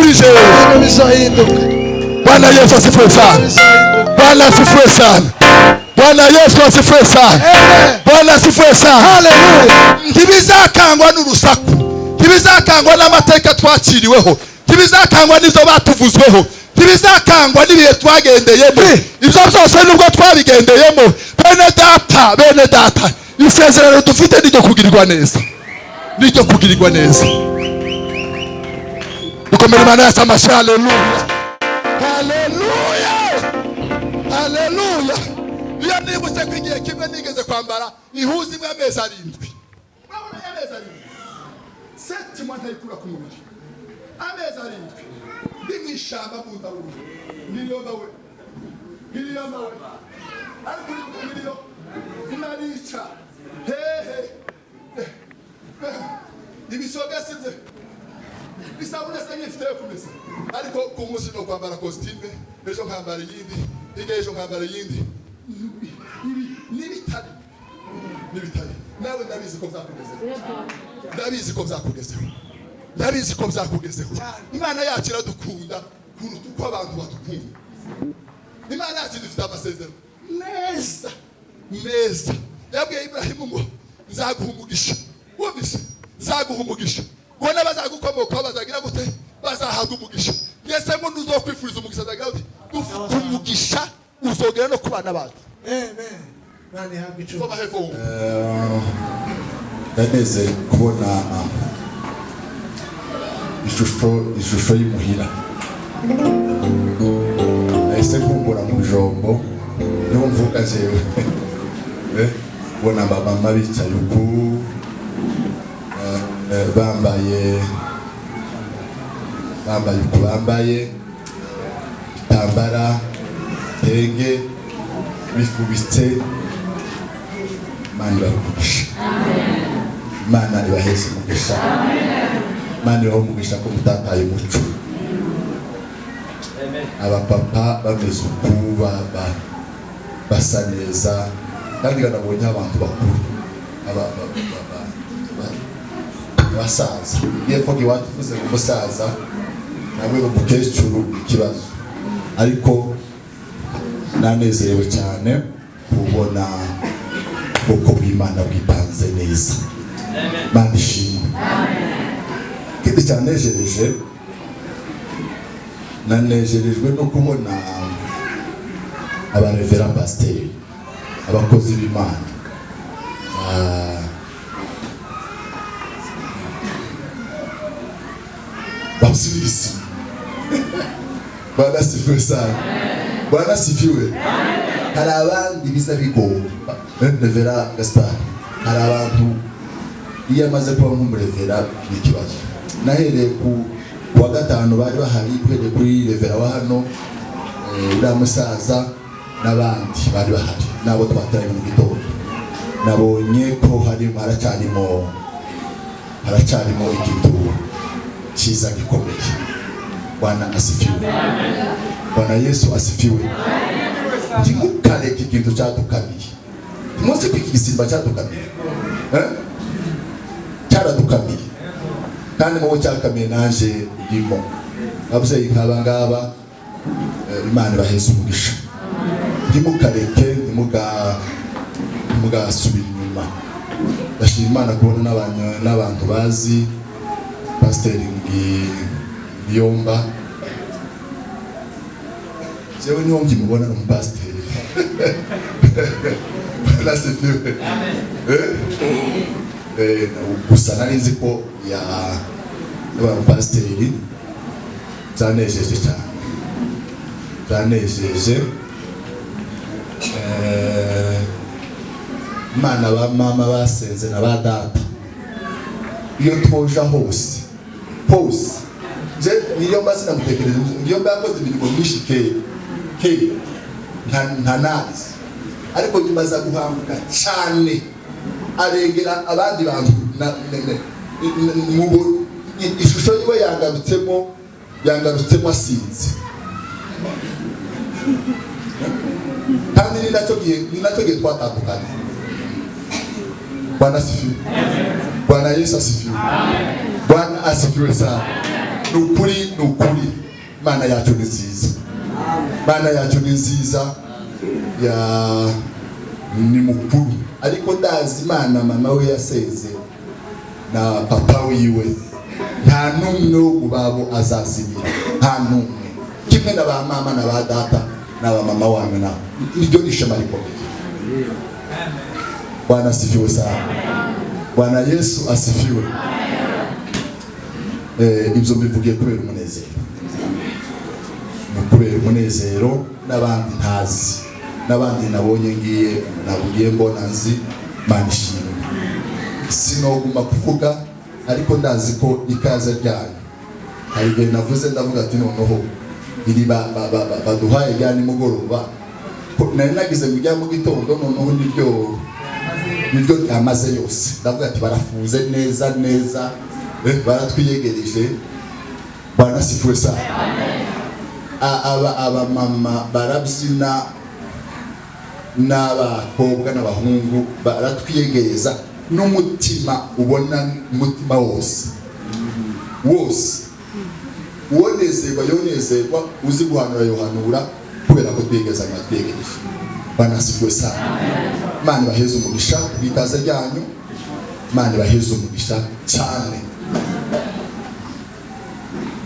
kuri jewe. Bwana Yesu asifiwe sana. Bwana asifiwe sana. Bwana Yesu asifiwe sana. Bwana asifiwe sana. Haleluya. Ntibizakangwa n'urusaku, ntibizakangwa n'amateka twakiriweho, ntibizakangwa n'ibyo batuvuzweho, ntibizakangwa n'ibihe twagendeyemo. Ibyo byose nubwo twabigendeyemo, bene data, isezerano dufite n'iryo kugirirwa neza, n'iryo kugirirwa neza. Dukomere Imana yacu amashyi. Haleluya, haleluya, haleluya. Iyo nibutse ko igihe kimwe nigeze kwambara ihuza imwe amezi 7. Urabona amezi 7? Seti mwanta ikura ku mubiri. Amezi 7. Bimwishamba mundaburu. Niliyomba we. Ariko niliyo. Inaricha. He. Ibisoga sinze. Bisabune sanyifite kumesa. Ariko ku munsi no kwambara costume, ejo nkambara yindi, ejo nkambara yindi. Nibitari nawe ndabizi ko byakugezeho. Imana yacu iradukunda kuruta uko abantu badukunda. Imana yacu ifite amasezerano meza. Yabwiye Ibrahimu ngo nzaguha umugisha. Wumvise? Nzaguha umugisha. Ubona bazagukomokaho bazagira gute? Bazahabwa umugisha. Yese ngo nuzokwifuriza umugisha azagira gute? Ufite umugisha uzogera no kubana bacu. Amen. Nani happy to Daneze kubona ishusho y'umuhira. Ese kumbura mu jombo niho mvuga jewe. Bona mama bicaye uku bambaye tambara tenge bifubitse. Imana ibahe. Imana ibaheze umugisha. Imana ibahe umugisha ko mutataye umuco. Abapapa bameze uku basa neza kandi nabonye abantu bakuru abasaza. Yepfo iwacu tuvuze ngo umusaza nawe umukecuru ikibazo, ariko nanezerewe cyane kubona uko Imana bwipanze neza. Imana ishimwe. Kindi cyanejereje, nanejerejwe no kubona aba Rev.Pasteur, abakozi b'Imana, basirise. Bwana sifiwe sana. Bwana sifiwe. Hari abandi biza bigomba. Rev.Pasteur, hari abantu iyo amaze kuba nk'umurevera n'ikibazo. Nahereye ku wa gatanu bari bahari, uhereye kuri Rev. wa hano uriya musaza n'abandi bari bahari nabo twataraye mu gitondo. Nabonye ko haracyarimo ikintu cyiza gikomeye. Bwana asifiwe. Bwana Yesu asifiwe. Ntimukareke ikintu cyadukamiye. Munsi kwiki gisimba cyadukamiye. Cyaradukamiye. Kandi mu cyakamiye naje ndimo. Avuze nkaba ngaba Imana ibaheze umugisha. Ntimukareke, ntimugasubira inyuma. Ndashima Imana kubona n'abantu bazi Pasteur Ngiyomba. Jewe niho mubona no Pasteur. La sifiwe. Gusa nari nzi ko Pasteur zanejeje cyane. Zanejeje. Imana ba mama basenze na ba data. Iyo twoja hose. Je niyo mbasi namutekereza. Niyo mbakoze ibintu mwishike. Nta nazi. Ariko nyimaza guhambuka cyane. Arengera abandi bantu mu ishusho yiwe yangarutsemo asinze. Kandi ni nacyo gihe twatandukanye. Bwana asifiwe. Bwana Yesu asifiwe. Bwana asifiwe sana. Ukuri Imana yacu ni nziza. Imana yacu ni nziza ya ni mukuru. Ariko ndazi Imana mama we yaseze na papa wiwe nta numwe ubabo azazibira, nta numwe. Kimwe na ba mama na ba data na ba mama wanyu na niryo rishema rikomeye. Bwana asifiwe sana. Bwana Yesu asifiwe. Ibyo mbivugiye kubera umunezero. Kubera umunezero n'abandi ntazi. N'abandi nabonye ngiye nabugiye mbona nzi manishimwe. Sinoguma kuvuga ariko ndazi ko ikaze ryanyu. Hari igihe navuze ndavuga ati noneho iri baduhaye rya nimugoroba. Nari nagize mu rya mu gitondo noneho niryo ryamaze yose. Ndavuga ati barafunze neza baratwiyegereje. Bwana asifiwe sana. Aba mama barabyina n'abakobwa n'abahungu baratwiyegereza n'umutima ubona umutima wose yonezerwa uzi guhanura yohanura kubera ko twegezanya twegereje. Bwana asifiwe sana. Imana baheze umugisha bikaza ryanyu. Imana baheze umugisha cyane.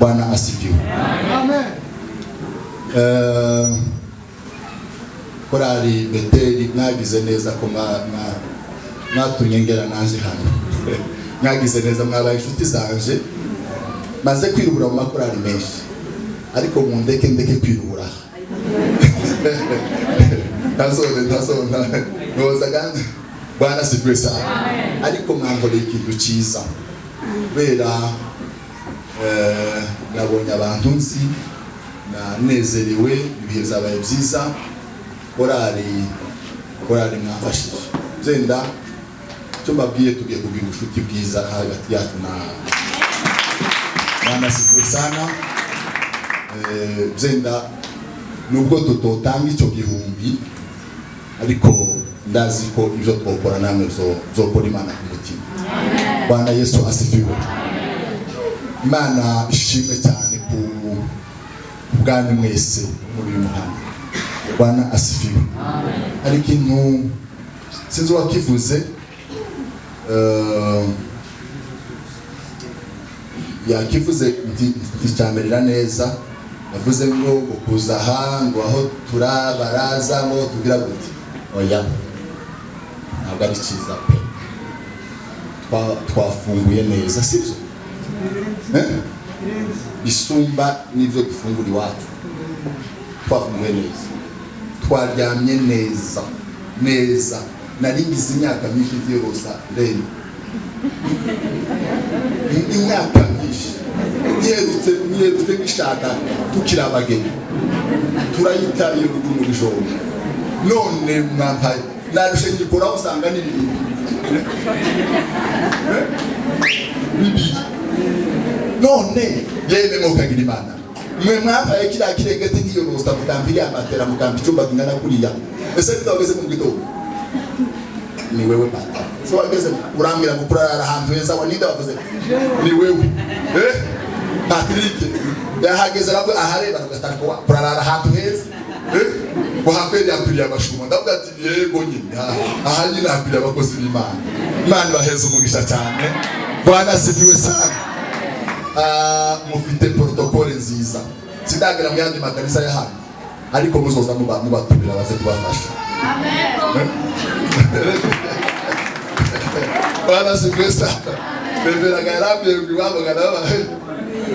Bwana asifiwe. Amen. Korali Beteli mwagize neza ko mwatunyengera naje hano. Mwagize neza mwabaye inshuti zanje. Maze kwirubura mu makorali menshi. Ariko mu ndeke kwirubura. Ntazona. Noza kandi Bwana asifiwe sana. Ariko mwankoreye ikintu cyiza. Bera nabonye abantu nzi nanezerewe ibihe zabaye byiza. Korali mwafashije. Zenda cyo mbabwiye tugiye kugira ubushuti bwiza hagati yacu na Bwana asifiwe sana. Zenda nubwo tutotanga icyo gihumbi ariko ndazi ko ibyo twokora namwe zokora Imana ku mutima. Bwana Yesu asifiwe. Imana ishimwe cyane ku bwanyu mwese muri uyu muhanda. Bwana asifiwe. Ari kintu sinzi wakivuze yakivuze icyamerera neza. Yavuze ngo kuza aha ngo aho turabaraza ngo tugira gute. Oya ntabwo ari cyiza pe. Twafunguye neza sibyo? Bisumba n'ibyo dufungura iwacu. Twafunguye neza. Twaryamye neza. Naringize imyaka myinshi ndiyoboza rero. Imyaka myinshi. Nyerutse bishaka tukiri abageni. Turayita iyo rugo mu ijoro. None mwampaye narushe ngikora usanga ni bibi. None yeme mukagira Imana. Mwe mwampaye kira kirengete ngiyo rosta mukambiri amatera mukambi cyumba kingana kuriya. Ese twageze mu gitondo. Ni wewe pata. So wageze urambira gukurara ahantu heza waninde bavuze. Ni wewe. Patrick yahageze rabo ahareba rugataka wa kurara ahantu heza. Kuhakweli yapiriye abashuma. Ndavuga ati yego nyine. Aha nyine yapiriye abakozi b'Imana. Imana baheze umugisha cyane. Bwana asifiwe sana. Mufite protokole nziza. Sindagira mu yandi makanisa ya hano. Ariko muzoza mubatumira baze kubafasha. Amen. Bwana asifiwe sana. Bevera garamye ngwabo ganaba.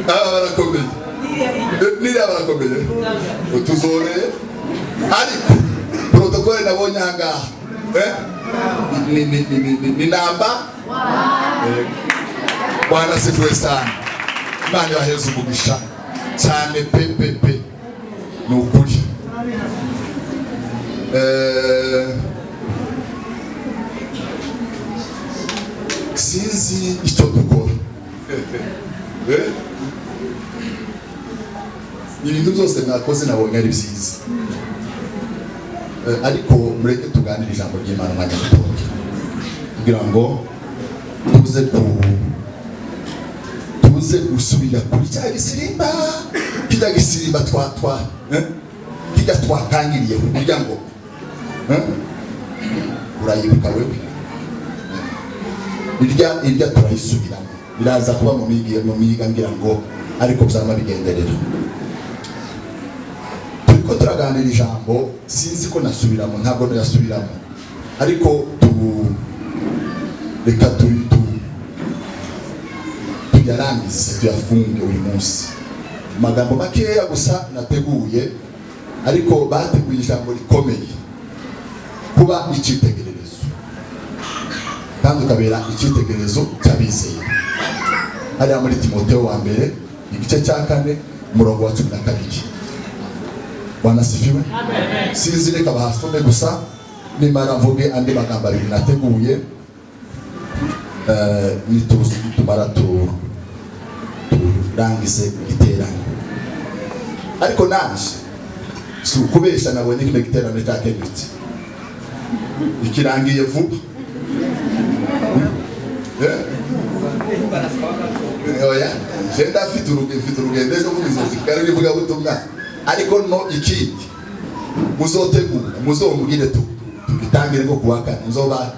Barakomeye. Niri barakomeye. Utuzore. Ariko protokole nabonye hanga. Ni namba. Bwana asifiwe sana. Imana baheze umugisha cyane pepepe. Ni ukuri. Sinzi icyo dukora. Ibintu byose mwakoze nabonye ari byiza. Ariko mureke tuganire ijambo ry'Imana mwanya muto. Kugira ngo tuze uze usubira kuri cya gisirimba kijya gisirimba kijya twatangiriye kugira ngo urayibuka wewe irya turayisubiramo biraza kuba mu miga ngira ngo ariko byama bigenderera turiko turaganira ijambo sinzi ko nasubiramo ntabwo nayasubiramo ariko reka tuyarangize tuyafunge uyu munsi magambo makeya gusa nateguye ariko bateguye ijambo rikomeye kuba icyitegererezo kandi ukabera icyitegererezo cy'abizeye hariya muri Timoteyo wa mbere igice cya 4 umurongo wa 12. Bwana sifiwe. Sinzi reka bahasome gusa nimara mvuge andi magambo abiri nateguye nitumara turangize igiterane ariko nanje si ukubesha nabonye kino giterane cyakemutse ikirangiye vuba oya jenda afite urugendo ejo mubizozi kandi nivuga butumwa ariko no ikindi muzotegura muzombwire tubitangire ko kuwa kane nzoba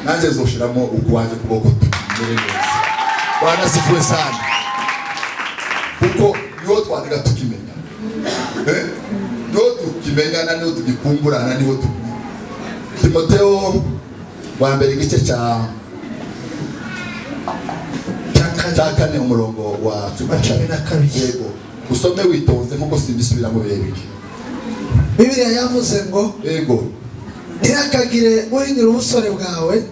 nanjye zoshiramo ukuwanje kuboko tumbere neza. Bwana sifuwe sana kuko niho twandika tukimenya niho tukimenyana niho tugikumburana niho Timoteyo wa mbere igice cya 4 umurongo wa 12. Yego usome witonze kuko simbisubira mu bihe bike. Bibiliya yavuze ngo yego ntihakagire uhinyura ubusore bwawe,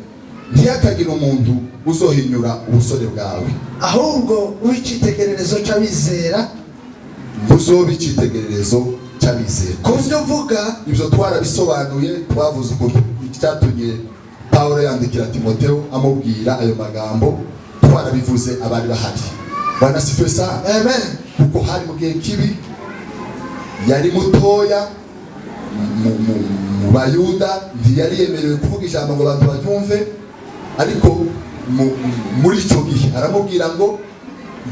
ntihakagire umuntu uzohinyura ubusore bwawe, ahubwo w'icyitegererezo cy'abizera, uzoba icyitegererezo cy'abizera. Ku byo mvuga ibyo twarabisobanuye, twavuze ukuntu cyatumye Pawulo yandikira Timoteyo amubwira ayo magambo, twarabivuze abari bahari. Bwana sifiwe sana. Amen. Kuko hari mu gihe kibi yari mutoya mu Bayuda, ntiyari yemerewe kuvuga ijambo ngo abantu baryumve, ariko muri icyo gihe aramubwira ngo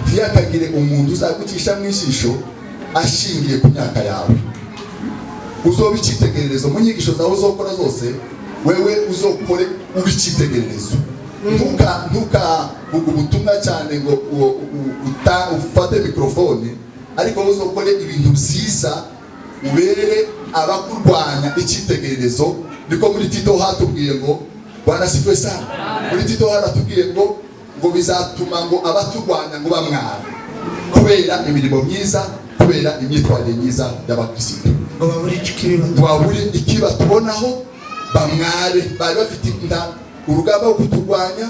ntiyakagire umuntu uzagucisha mu ijisho ashingiye ku myaka yawe. Uzoba icyitegererezo mu nyigisho zawe uzokora zose, wewe uzokore ubicyitegererezo. Ntuka ubutumwa cyane ngo ufate mikrofone, ariko uzokore ibintu byiza ubere abakurwanya icyitegererezo. Niko muri Tito hatubwiye ngo Bwana sifiwe sana. Muri Tito haratubwiye ngo bizatuma ngo abaturwanya ngo bamwara kubera imirimo myiza, kubera imyitwarire myiza y'abakristo. Waburi ikiba tubonaho bamware, bari bafite inda urugamba rwo kuturwanya,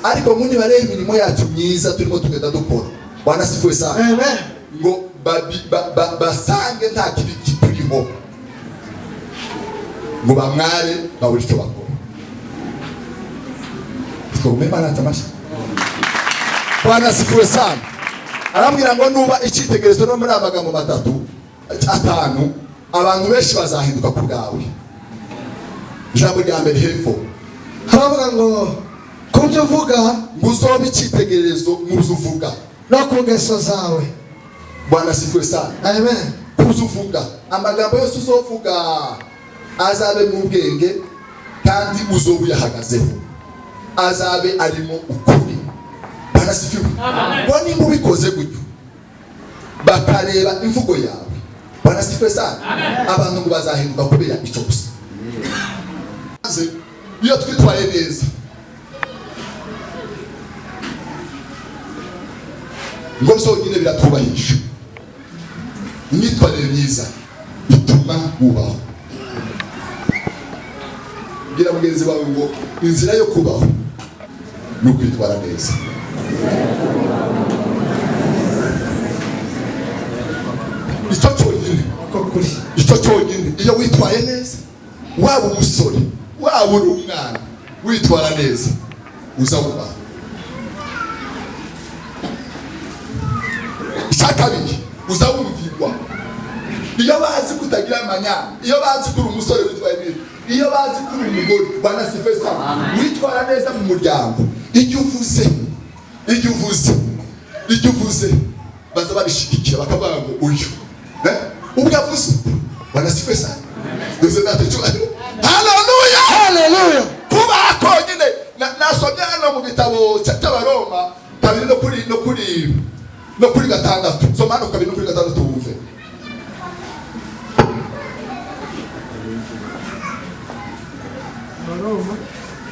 ariko muni bareba imirimo yacu myiza turimo tugenda dukora. Bwana sifiwe sana. Amen. Ngo basange nta kibi kiturimo, ngo bamware baburi icyo bakora. Umemana tamasha. Bwana sifiwe sana. Arambwira ngo nuba icyitegererezo no muri amagambo 3 5 abantu benshi bazahinduka ku bwawe. Ijambo rya mbere hepfo haravuga ngo ku byo uvuga uzoba icyitegererezo mu byo uvuga no ku ngeso zawe. Bwana sifiwe sana. Amen. Kuzuvuga amagambo yose uzovuga azabe mu bwenge kandi uzoba yahagazeho, azabe arimo ukuri. Bwana sifiwe. Ngo nimba ubikoze gutyo bakareba imvugo yawe, Bwana sifiwe sana, abantu ngo bazahinduka kubera icyo gusa. Iyo twitwaye neza ngo byonyine biratubahisha. Imyitwarire myiza ituma wubaho. Bwira mugenzi wawe ngo inzira yo kubaho ni ukwitwara neza. Icyo cyonyine iyo witwaye neza, waba umusore waba uri umwana, witwara neza uzawubaho. Icyakabiri uzawumvirwa. Iyo bazi kutagira amanyanga, iyo bazi kuri umusore witwaye neza, iyo bazi kuri umugore, Bwana sifiwe sana, witwara neza mu muryango. Iyo uvuze icyo uvuze baza barishigikira bakavuga ngo uyu ubwo avuze banasife sana duze natwe haleluya haleluya kuba akonyine nasomye hano mu bitabo cy'abaroma kabiri no kuri gatandatu soma no kabiri no kuri gatandatu wumve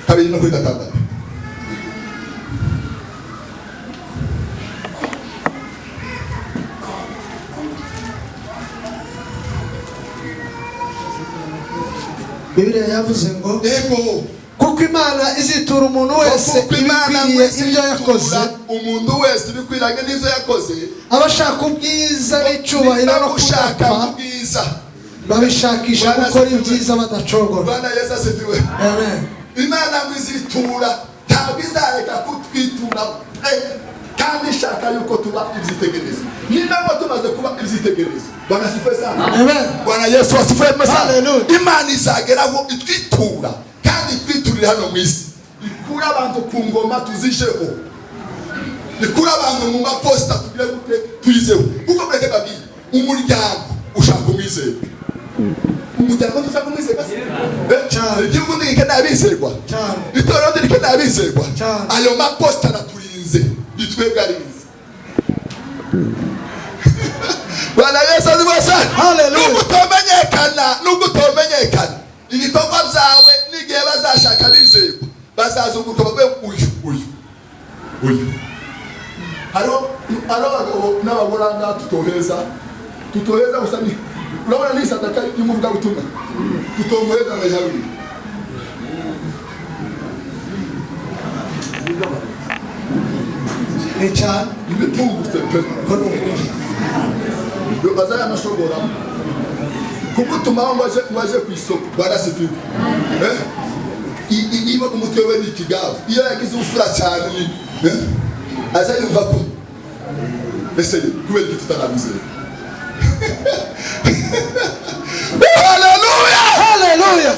kabiri no kuri gatandatu Bibiliya yavuze ngo yego kuko Imana izitura umuntu wese ibikwiriye ibyo yakoze umuntu wese ibikwiranye n'ibyo yakoze abashaka ubwiza n'icyubahiro no kudapfa babishakisha gukora ibyiza badacogora. Bwana Yesu asifiwe. Amen. Imana mwizitura ntabwo izareka kutwitura kandi ishaka yuko tuba ibyitegerezo. Ni nabo tumaze kuba ibyitegerezo. Bwana asifiwe sana. Amen. Bwana Yesu asifiwe sana. Hallelujah. Imana izageraho itwitura kandi itwiturira hano mu isi. Ikura abantu ku ngoma tuzijeho. Ikura abantu mu maposta tugire gute tuyizeho. Kuko mweke babiri umuryango ushaka umwizero. Umuryango ushaka umwizero. Igihugu ndike nabizerwa. Itorero ndike nabizerwa. Ayo maposta naturinze bitwebwe arize. Bwana Yesu asifiwe sana. Hallelujah. Nubwo utomenyekana ibikorwa byawe n'igihe bazashaka bizerwa bazazunguruka bavuye uyu haro abagabo n'abagoranga tutoheza usani urabona ni sadaka y'umuvuga butumwa tutomweza na yawe Echa ibitungutse pe yo bazaya amashobora kugutuma waje ku isoko barasifiwe iba umutwe n'ikigavu iyo yagize ufura cyane aza yumva ko ese kubera iki tutanabizera. Hallelujah hallelujah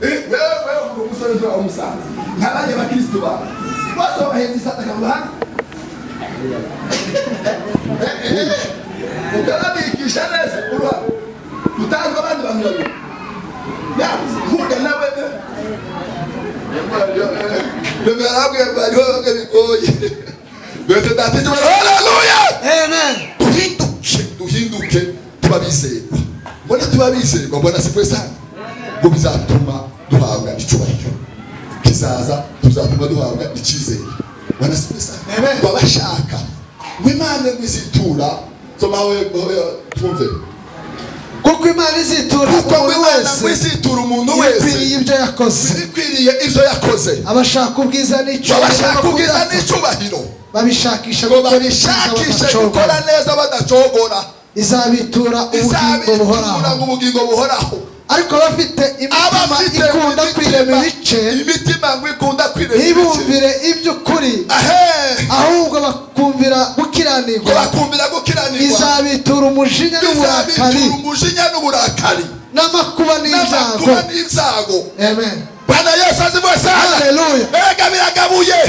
wewe umusore wa umusaza ntabanye bakristo ba bose bahezi sataka bahanga utarabikisha neza urwa utazwa abandi bantu babiri yavuga nawe Lemerabwe bariho bigoye. Bete datije hallelujah. Amen. Duhinduke tubabizerwa. Mbona tubabizerwa mbona sifwe sana. Ngo bizatuma duhabwa icyubahiro. Kizaza tuzatuma duhabwa icyizere. Mbona sifwe sana. Amen. Babashaka. W'Imana mwizitura somawe twumve. Kuko Imana izitura umuntu wese ibikwiriye ibyo yakoze abashaka ubwiza n'icyubahiro babishakisha gukora neza badacogora izabitura ubugingo buhoraho ariko abafite imitima ikunda kwirema ibice ntibumvire iby'ukuri ahubwo bakumvira gukiranirwa izabitura umujinya n'uburakari n'amakuba n'ibyago. Amen. Bwana Yesu asifiwe sana. Hallelujah. Ega biragabuye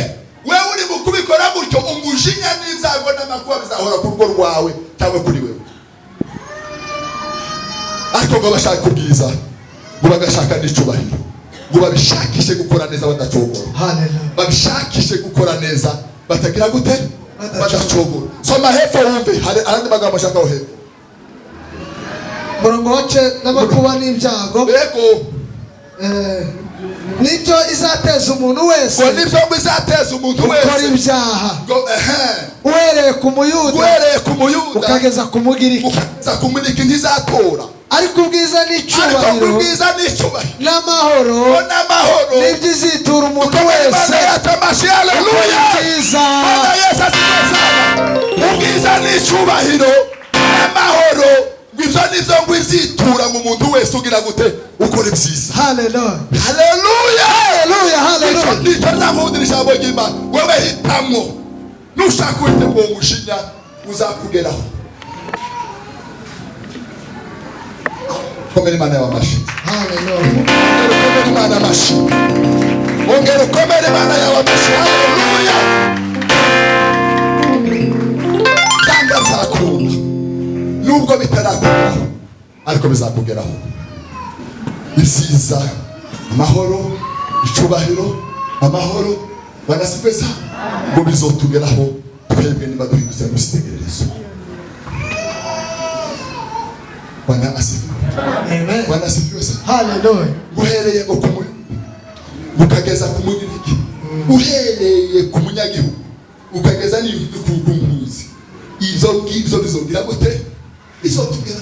wewe uri mukubikora gutyo umujinya n'ibyago n'amakuba bizahora ku rugo rwawe cyangwa kuri wewe. Ariko ngo bashaka kubwiza ngo bagashaka n'icyubahiro ngo babishakishe gukora neza badacogora. Hallelujah. Babishakishe gukora neza batagira gute badacogora. Soma hepfo wumve hari arandi magambo ashaka hepfo. Murongo wace n'amakuba n'ibyago. Yego. Nibyo izateza umuntu wese. Ngo nibyo bizateza umuntu wese. Ukora ibyaha. Uhereye ku Muyuda. Ukageza ku Mugiriki. Ukageza ku Mugiriki ntizatora. Ariko ubwiza n'icyubahiro n'amahoro nibyo izitura umuntu wese. Hallelujah. Ubwiza n'icyubahiro n'amahoro ibyo nibyo ngo izitura mu muntu wese ugira gute ukora ibyiza. Hallelujah. Hallelujah. Hallelujah. Hallelujah. Ndicyo ndamudira ijambo ry'Imana wowe hitamo nushaka wite ngo umushinya uzakugeraho. Komera Imana y'amashi. Hallelujah. Komera Imana y'amashi. Ongera komera Imana y'amashi. Hallelujah. nubwo bitarakugeraho ariko bizakugeraho. Isiza amahoro, icubahiro, amahoro, banasifeza ngo bizotugeraho twebwe niba duhindutse n'isitegererezo. Bwana asifiwe. Amen. Bwana asifiwe sana. Hallelujah. Uhereye ngo ukageza ku muniriki, uhereye ku munyagihugu ukageza n'ikukunguzi, izo ngibyo bizogira gute? Izotugera.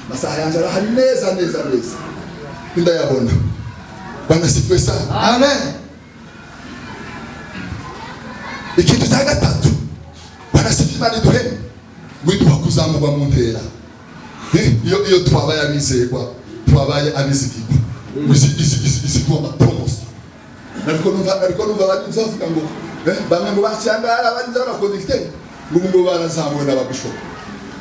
Masaha yanjye arahari neza neza neza ndayabona. Bwana asifiwe sana. Amen. Ikintu cya gatatu, Bwana asifiwe, Imana iduhe widuha kuzamurwa mu ntera. Iyo twabaye abizerwa, twabaye abizigirwa, isi tuba promotion. Ariko numva abandi bavuga ngo bamwe mu bacyangara abandi b'abakondikteri ngo barazamuwe n'ababishop,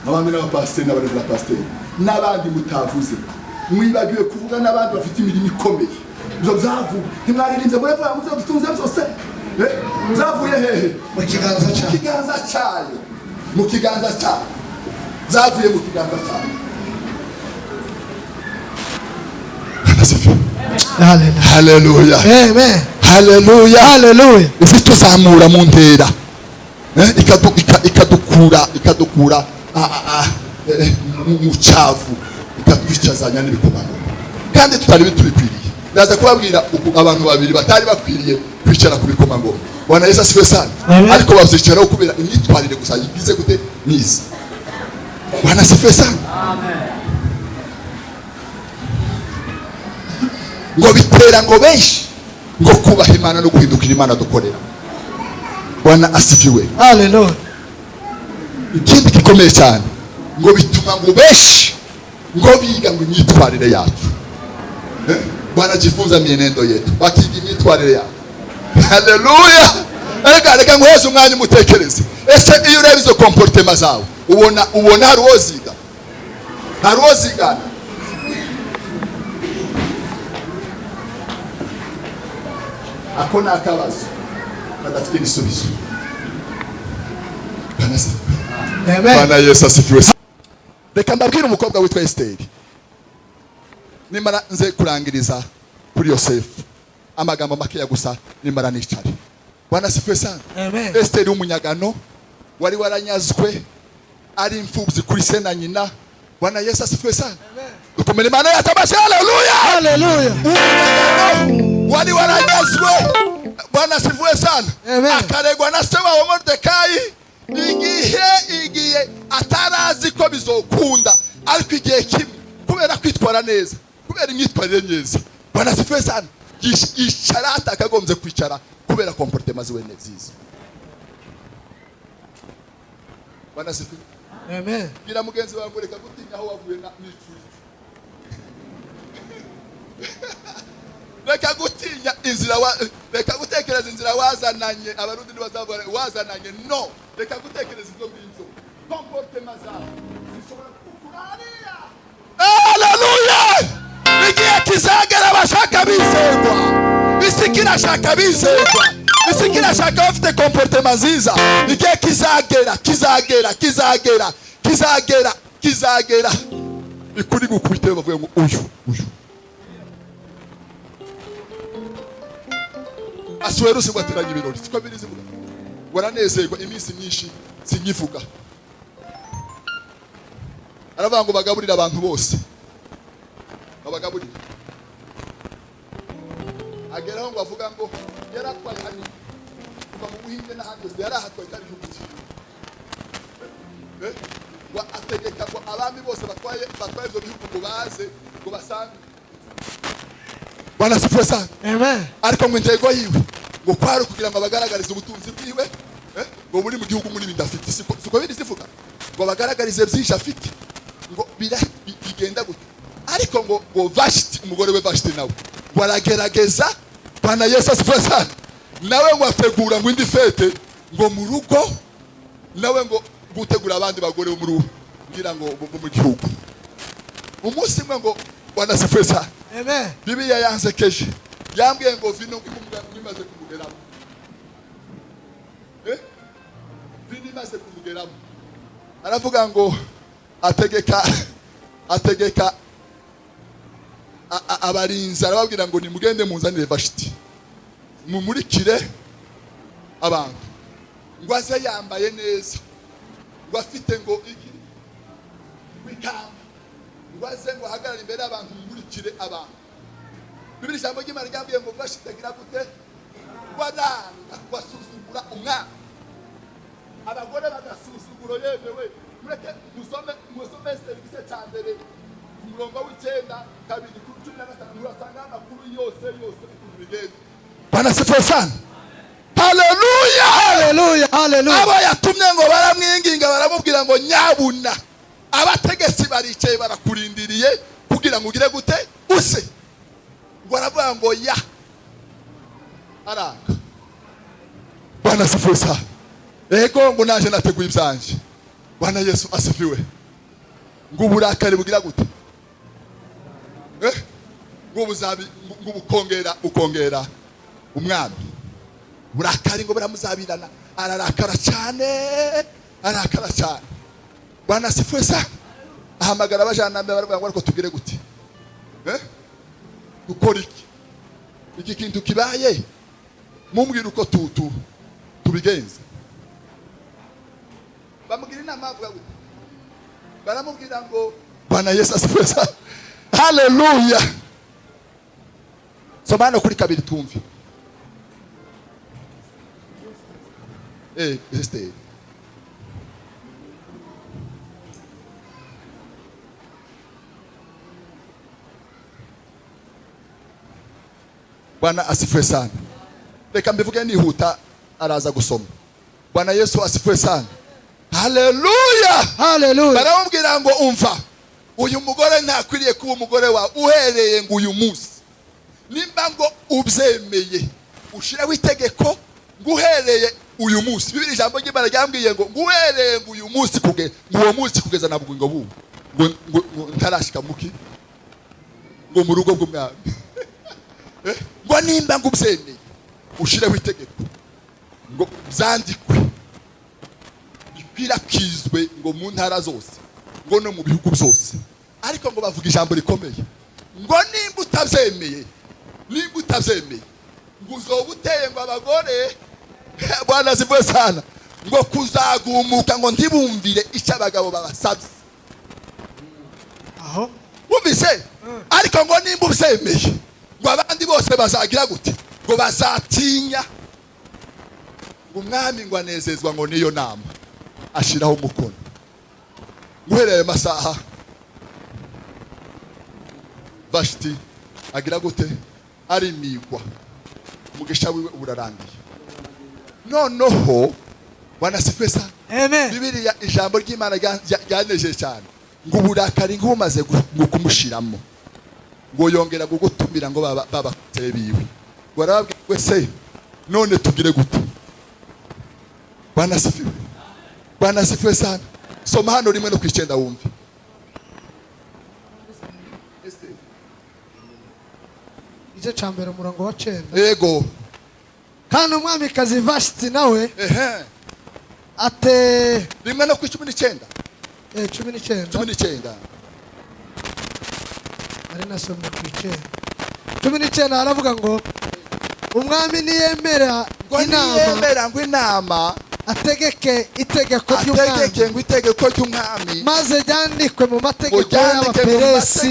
abandi n'abapasiteri n'aba Rev.Pasteur n'abandi mutavuze, mwibagiwe kuvuga n'abandi bafite imirimo ikomeye. Ibyo byavu ntimwaririmbye muri Rev muzo dutunze byose zavuye hehe? Mu kiganza cyayo. Kiganza cyayo, mu kiganza cyayo, zavuye mu kiganza cyayo. Hallelujah. Amen. Hallelujah. Hallelujah. Izituzamura mu ntera, ikadukura mu cyavu, ikatwicazanya n'ibikomano kandi tutari biturikwiriye. Ndaza kubabwira abantu babiri batari bakwiriye kwicara ku bikomangoma. Bwana Yesu asifiwe sana. Ariko bavyicaraho kubera imyitwarire gusa yigize gute myiza. Bwana asifiwe sana. Amen. Ngo bitera ngo benshi ngo kubaha Imana no guhindukira Imana dukorera. Bwana asifiwe. Hallelujah. Ikindi gikomeye cyane ngo bituma ngo benshi ngo biga ngo imyitwarire yacu. Bwana jifunza mienendo yetu, bakiga imyitwarire yacu. Hallelujah. Reka nguheze umwanya umutekereze. Ese iyo ureba izo comportement zawe ubona hari uwoziga? Hari uwozigana? Ako ni akabazo kadafite igisubizo. Bwana Yesu asifiwe. Reka mbabwire umukobwa witwa Esteri. Nimara nze kurangiriza kuri Yosefu amagambo makeya gusa nimara nicare. Bwana asifiwe sana. Amen. Esteri umunyagano wari waranyazwe ari imfubyi kuri se na nyina. Bwana Yesu asifiwe sana. Dukomere Imana yatabasha. Hallelujah. Hallelujah. Wari waranyazwe. Bwana asifiwe sana. Akaregwa na se wa Mordekai igihe atarazi ko bizokunda, ariko igihe kimwe kubera kwitwara neza, kubera imyitwarire neza. Bwana asifiwe sana. Yicara atakagombye kwicara kubera comportement ziwe nziza. Bwana asifiwe. Amen. Gira mugenzi wawe reka gutinya aho wavuye n'icuri. Reka gutinya inzira reka gutekereza inzira wazananye. Abarundi nibazavuga wazananye, no. Reka gutekereza ibyo ngibyo. Comportement zawe zishobora kukurarira. Hallelujah. Igihe kizagera abashaka bizerwa, isi kirashaka bizerwa, isi kirashaka bafite comportement nziza. Igihe kizagera ikuri gukubite bavuye ngo uyu aswero sigwatiranye ibirori siko birizi vuga waranezerwa iminsi myinshi sinyivuga. Aravuga ngo bagaburira abantu bose, babagaburira. Ageraho ngo avuga ngo yaratwaye hano kuva mu Buhinde n'ahandi hose yarahatwaye kandi igihugu cyiwe. Ategeka ngo abami bose batwaye ibyo bihugu ngo baze ngo basange. Bwana asifiwe sana. Amen. Ariko ngo intego yiwe ngo kwari kugira ngo bagaragarize ubutunzi bwiwe ngo buri mu gihugu muri bidafite. Siko biri zivuga ngo bagaragarize byinshi afite ngo bigenda gute. Ariko ngo Vashti umugore we Vashti nawe waragerageza. Bwana Yesu asifiwe sana. Nawe ngo ategura ngo indi fete ngo mu rugo, nawe ngo gutegura abandi bagore bo muri ngira ngo mu gihugu. Umunsi mwe ngo Bwana asifiwe sana. Amen. Bibiliya yansekeje yambwiye ngo vino ngimaze kumugeraho imaze kumugeramo aravuga ngo ategeka abarinzi arababwira ngo nimugende munzanire Vashiti mumurikire abantu ngo aze yambaye neza ngo afite ngo iki wikamba ngo aze ngo ahagarare imbere y'abantu mumurikire abantu. Bibiri ijambo ry'Imana ryambwiye ngo Vashiti agira gute baranga basuzugura umwana abagore bagasuzuguro yemewe mureke musome serivisi cya mbere ku murongo w'Icyenda kabiri kuri 15 murasanga amakuru yose ukuntu bigenda. Bwana sifa sana. Haleluya haleluya haleluya. Abo yatumye ngo baramwinginga baramubwira ngo nyabuna abategetsi baricaye barakurindiriye kugira ngo ugire gute use ngo aravuga ngo ya aranga. Bwana sifa sana. Ego ngo naje nateguye ibyanje. Bwana Yesu asifiwe. Ngo uburakari bugira gute ngo buzabi ngo ukongera umwami burakari ngo buramuzabirana ararakara cyane. Bwana asifiwe sana. Ahamagara abajanambe baravuga ngo ariko tugire gute dukora iki kintu kibaye mumbwira uko tubigenza. Bamubwira inama avuga gute baramubwira ngo Bwana Yesu asifiwe sana. Haleluya. Somana kuri kabiri tumve. Este Bwana asifiwe sana. Reka mbivuge nihuta araza gusoma. Bwana Yesu asifiwe sana. Haleluya haleluya. Baramubwira ngo umva uyu mugore ntakwiriye kuba umugore wa uhereye ngo uyu munsi nimba ngo ubyemeye ushira witegeko ngo uhereye uyu munsi. Bibiri ijambo ry'Imana ryambwiye ngo uhereye ngo uyu munsi uwo munsi kugeza na bugingo bubu ngo ntarashika muki ngo mu rugo bw'umwami ngo nimba ngo ubyemeye ushira witegeko ngo byandikwe birakizwe ngo mu ntara zose ngo no mu bihugu byose. Ariko ngo bavuga ijambo rikomeye ngo nimba utabyemeye ngo uzobuteye ngo abagore Bwana sifuwe sana ngo kuzagumuka ngo ntibumvire icyo abagabo babasabye. Aho ubise ariko ngo nimba ubyemeye ngo abandi bose bazagira gute ngo bazatinya ngo umwami ngo anezezwa ngo niyo nama ashiraho umukono. Guhereye masaha Vashiti agira gute arimigwa umugisha wiwe urarangiye. Noneho Bwana sifuwe sana. Amen. Bibiliya ijambo ry'Imana ryanejeje cyane ngo uburakari ngo bumaze kumushiramo ngo yongera gugutumira ngo babatere biwe barababwiye se none tugire gute. Bwana sifuwe. Bwana sifuwe sana. Soma hano 1:9 wumve. Igice cya mbere umurongo wa 9. Yego. Kandi umwamikazi Vashiti nawe ate 1:19. 19 ari nasomye ku 19 aravuga ngo umwami niyemera inama ategeke itegeko ry'umwami maze ryandikwe mu mategeko y'abaperesi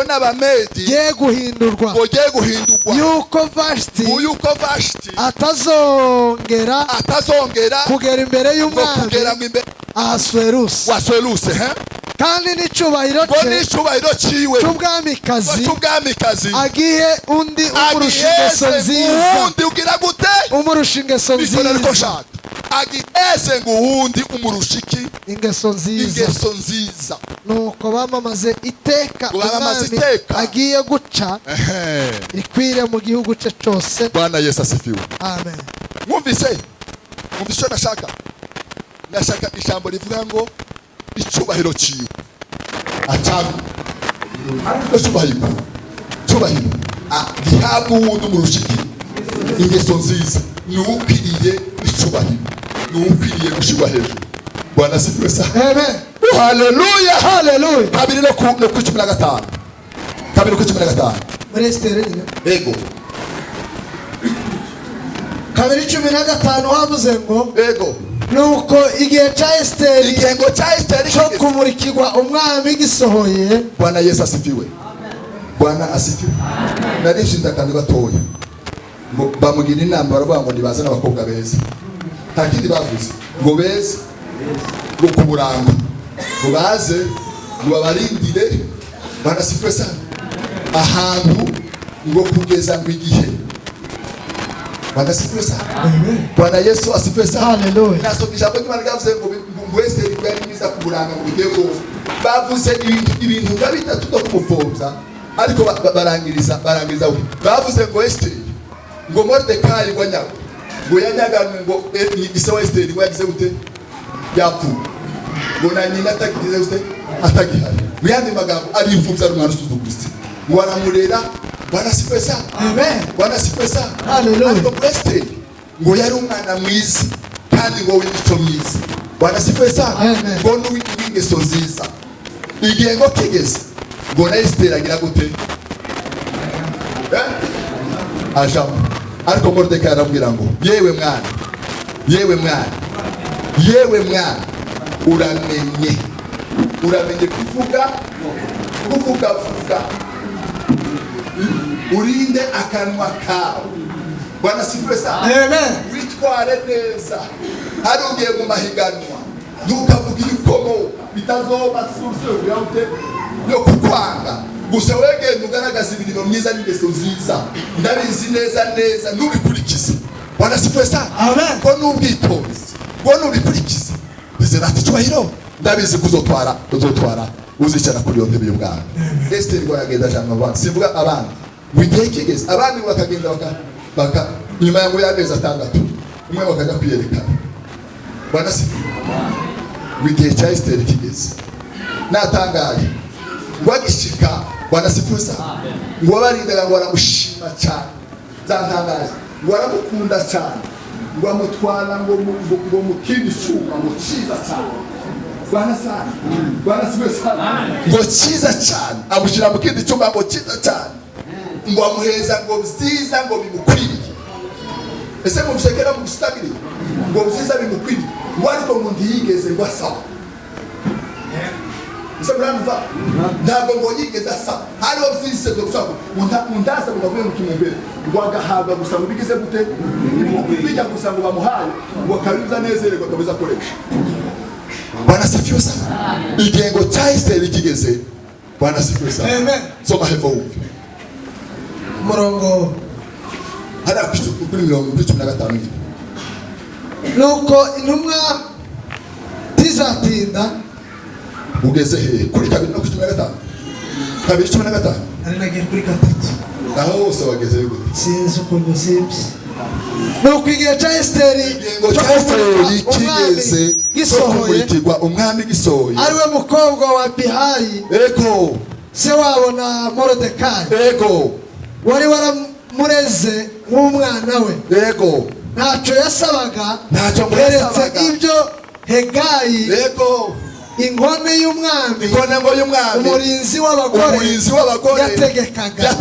n'abamedi ye guhindurwa yuko Vashiti atazongera kugera imbere y'umwami Ahasuwerusi kandi n'icubahiro ciwe cy'ubwamikazi agiye undi umurusha ingeso nziza agiheze ngo uwundi umurusha ingeso nziza. Nuko bamamaze iteka umwami agiye guca rikwire mu gihugu cye cyose. Bwana Yesu asifiwe. Amen. Mwumvise nashaka ijambo rivuga ngo icubahiro ciwe acamu icubahiro gihabwa uwundi umurusha ingeso nziza. Nukwiriye icubahiro ukwiriye gushirwa hejuru. Bwana asifiwe sana. Amen. Haleluya. Haleluya. Kabiri no ku 15. Kabiri ku 15. Muri Estere nyine. Ego. Kabiri 15 havuze ngo Ego. nuko igihe cya Esiteri Igihengo cya Esiteri cyo kumurikirwa umwami gisohoye. Bwana Yesu asifiwe. Bwana asifiwe. Narishinda kandi gatoya. Ngo bamugira inama baravuga ngo nibaze n'abakobwa beza. Nta kindi bavuze. Ngo beza. Ngo kuburanga. Ngo baze ngo babarindire. Bwana asifiwe sana. Ahantu ngo kugeza ngo igihe. Bwana asifiwe sana. Bwana Yesu asifiwe sana. Haleluya. Nasoka ijambo ry'Imana ryavuze ngo Esiteri yari mwiza kuburanga ngo bigego. Bavuze ibintu bitatu byo kumupfobya. Ariko barangiriza we. Bavuze ngo Esiteri ngo Moridekayi ngo nyago. Ngo yanyaganwe ngo ise wa Esiteri ngo yagize gute? Yapfuye. Ngo na nyina atagize gute? Atagihari. Mu yandi magambo ari imfubyi ari umwana usuzuguriste. Ngo aramurera. Bwana asifiwe sana. Amen. Bwana asifiwe sana. Haleluya. Ariko Esiteri ngo yari umwana mwiza kandi ngo w'imico myiza. Bwana asifiwe sana. Amen. Ngo n'uw'ingeso nziza. Igihe ngo kigeze ngo na Esiteri agira gute? Ajamo. Ariko Moridekayi aramubwira ngo yewe mwana, yewe mwana, yewe mwana, uramenye kuvuga urinde akanwa kawe. Bwana asifiwe sana. Amen. Witware neza. Hari ugiye mu mahiganwa ntukavuga ibikomo bitazoba source yaute yo kukwanga. Gusa wegenda ugaragaza ibintu myiza n'ingeso nziza. Ndabizi neza n'ubikurikiza. Bwana asifiwe sana. Amen. Ko n'ubwitonzi. Ko n'ubikurikiza. Bizera ati cyubahiro. Ndabizi kuzotwara uzicara kuri yonte y'ubwami. Esiteri ngo yagenda cyangwa abandi. Sivuga abandi. Wigiye kigeze. Abandi bakagenda baka nyuma yango y'amezi 6. Umwe bakajya kwiyerekana. Bwana asifiwe. Wigiye cya Esiteri kigeze. Natangaye. Ngo agishika Bwana asifiwe sana. Ngo abarindaga ngo baramushima cyane. Zantangaje. Ngo baramukunda cyane. Ngo amutwara ngo mukindi cyuma ngo cyiza cyane. Bwana sana. Bwana asifiwe sana. Ngo cyiza cyane. Amushyira mu kindi cyuma ngo cyiza cyane. Ngo amuheza ngo byiza ngo bimukwiriye. Ese ngo mshekera mu gustabiri. Ngo byiza bimukwiriye. Ngo ariko ngo ndiyigeze ngo asaba. Ese murumva? Ntabwo ngo yigeze asaba. Hariho byise byo gusaba. Undasa ngo bavuye mu kimumbere. Ngo agahabwa gusa ngo bigize gute? Bijya gusa ngo bamuhaye. Ngo kabiza nezererwa kabiza koresha. Bwana asifiwe sana. Igengo cya Esiteri kigeze. Bwana asifiwe sana. Amen. Soma hepfo wumve. Murongo Hada kuri 15. nuko intumwa tizatinda. Ugeze he? Kuri 15. 15. Ari nagiye kuri 3. Aho hose wageze gute? Sinzi ukuntu sibye. Nuko igihe cya Esiteri Igengo cya Esiteri kigeze. gisohoye. Umwami gisohoye. Ariwe mukobwa wa Bihayi. Ego. Se wabo na Moridekayi. Ego. Wari waramureze nk'umwana we. Ego. Ntacyo yasabaga. Ntacyo keretse ibyo Hegayi. Ego. Inkone y'umwami. Inkone ngo y'umwami. Umurinzi w'abagore. Yategekaga.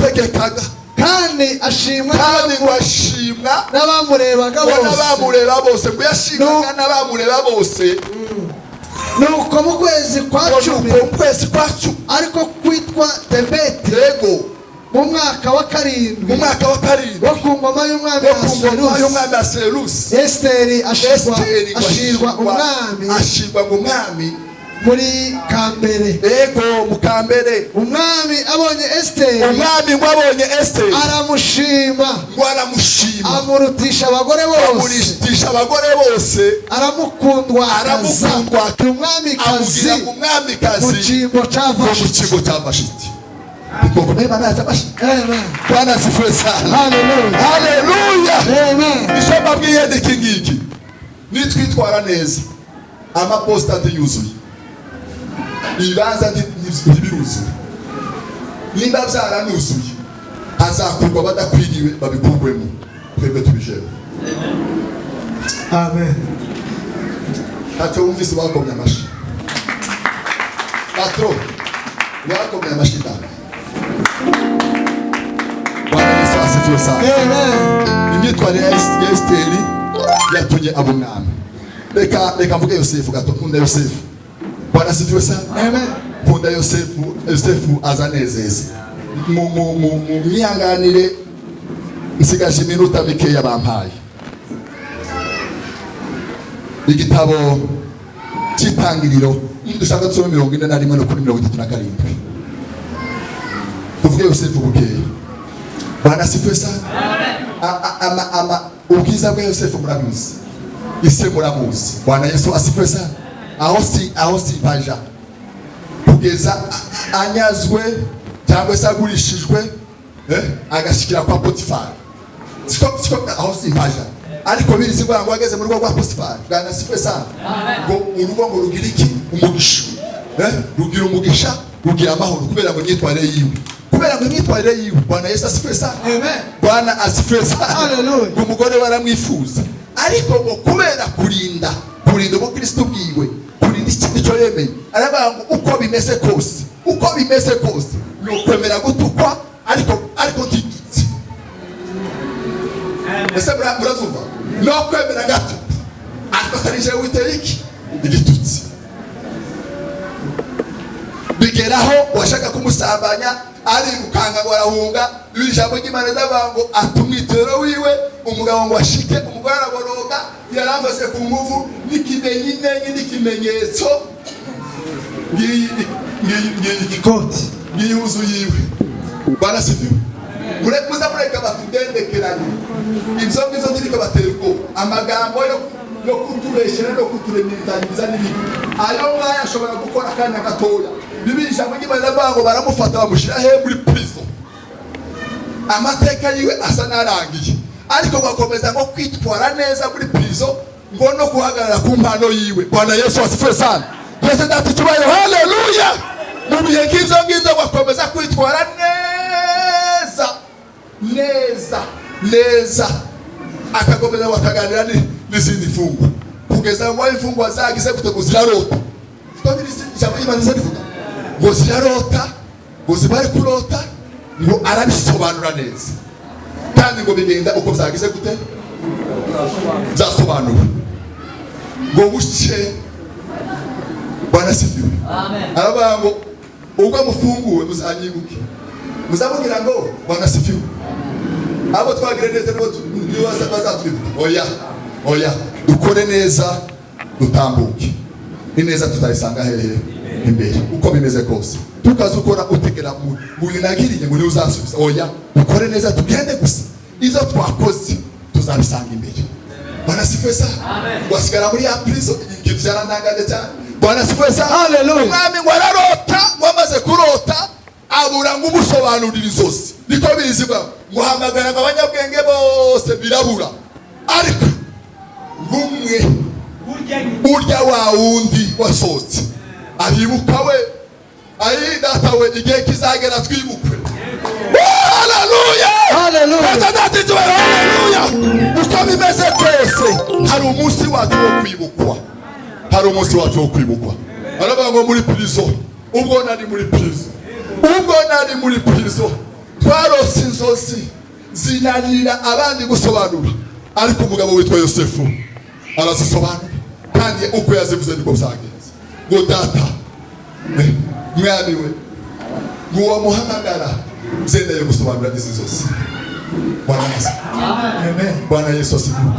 Kandi ashimwa n'abamurebaga bose. Ngo yashimwaga n'abamureba bose. Nuko mu kwezi kwa 10. Ariko kwitwa Tebeti. Ego. Mu mwaka wa 7. Wo ku ngoma y'umwami Gasorwe. Esiteri ashirwa umwami muri kambere. Ego mu kambere. Umwami abonye Esiteri. Aramushima. Amurutisha abagore bose. Aramukundwa. Umwamikazi mu cyimbo cya Vashiti. Bwana asifiwe sana. Haleluya. Haleluya. Amen. Ishamba bwiyende kingiki. Nitwitwara neza. Amapostate yuzuye. Ibanza ntibiruzuye. Nimba byaranuzuye. Azakurwa badakwiriwe babikurwemo. Twebwe tubijere. Amen. ati wumvise bakomye amashi patro bakomye amashi da Bwana Yesu asifiwe sana. Imyitwarire ya Esteri yatumye abo mwami. Reka mvuge Yosefu gato, nkunda Yosefu. Bwana asifiwe sana. Amen. Nkunda Yosefu azanezeza. Mu myihanganire nsigaje iminota mikeya bampaye. Igitabo cy'itangiriro dushaka gusoma 41 no kuri 37. Tuvuge Yosefu bukeya. Bwana asifiwe sana. Amen. Ubwiza bwa Yosefu murabizi. Ise muramuzi. Bwana Yesu asifiwe sana. Aho si paja. Kugeza anyazwe cyangwa se agurishijwe agashikira kwa Potifari. Siko aho si paja. Ariko birizi ngo ageze mu rugo rwa Potifari. Bwana asifiwe sana. Ngo urugo ngo rugira iki? Umugisha. Rugira umugisha, rugira amahoro kubera ngo nyitware yiwe. Kubera ngo imyitwarire yiwe. Bwana Yesu asifiwe sana. Amen. Bwana asifiwe sana. Hallelujah. Umugore baramwifuza. Ariko ngo kubera kurinda ubukristo bwiwe, kurinda icyo yemeye. Aravuga ngo uko bimeze kose no kwemera gutukwa ariko tigitse. Ese murazuva? No kwemera gato. Ariko tarije witeriki igitutsi. Bigeraho washaka kumusambanya ari gukanga ngo arahunga ijambo ry'Imana ndabango atumwitero wiwe umugabo ngo ashike umugore araboroga yaramfashe ku nguvu n'ikimenyetso ngikoti ngiyuzu yiwe Bwana sifiwe mureka batudendekeranye ibyo ngizo ndiko batereko amagambo yo kutubeshera no kuturemitaniza n'ibindi ayo mwaya ashobora gukora akanya gatoya bibisha mu gimana bango baramufata bamushira he muri prison amateka yiwe asa narangiye ariko bakomeza ngo kwitwara neza muri prison ngo no guhagarara ku mpano yiwe. Bwana Yesu asifiwe sana. Yesu ndati tubaye haleluya. Mu bihe ngizo bakomeza kwitwara neza akakomeza bakaganira n'izindi fungu kugeza ngo imfungu azagize kuteguzira rota tondiri cyangwa imanze bivuga ngo zirarota ngo zibari kurota ngo arabisobanura neza kandi ngo bigenda uko byagize gute byasobanura ngo bushye. Bwana sifiwe. Amen. Aravuga ngo ubwo mufunguwe muzanyibuke muzabwira ngo Bwana sifiwe. Abo twagire neza no tubaza bazatwibuka oya dukore neza dutambuke ni neza tutayisanga hehe imbere uko bimeze kose tukazukora utegera mu binagiriye ngo uzasubiza oya ukore neza tugende gusa izo twakoze tuzabisanga imbere. Bwana sifiwe sana. Amen. Wasigara muri ya prison ikintu cyarandangaje cyane. Bwana sifiwe sana. Hallelujah. Umwami ngo ararota wamaze kurota abura ngo umusobanurira inzozi niko bizibwa ngo hamagara abanyabwenge bose birabura ariko gumwe urya wa wundi wasotse aribuka we ayi data we igihe kizagera twibukwe. Hallelujah. Hallelujah. Hallelujah. Uko bimeze kose hari umunsi wacu wo kwibukwa. Hari umunsi wacu wo kwibukwa. Aravuga ngo muri prison ubwo nari muri prison twarose inzozi zinanira abandi gusobanura ariko umugabo witwa Yosefu arazisobanura kandi uko yazivuze niko byagenze. Ngo data mwami we ngo wamuhamagara zenda yo gusobanura izi zose. Bwana Yesu. Amen. Bwana Yesu asifiwe.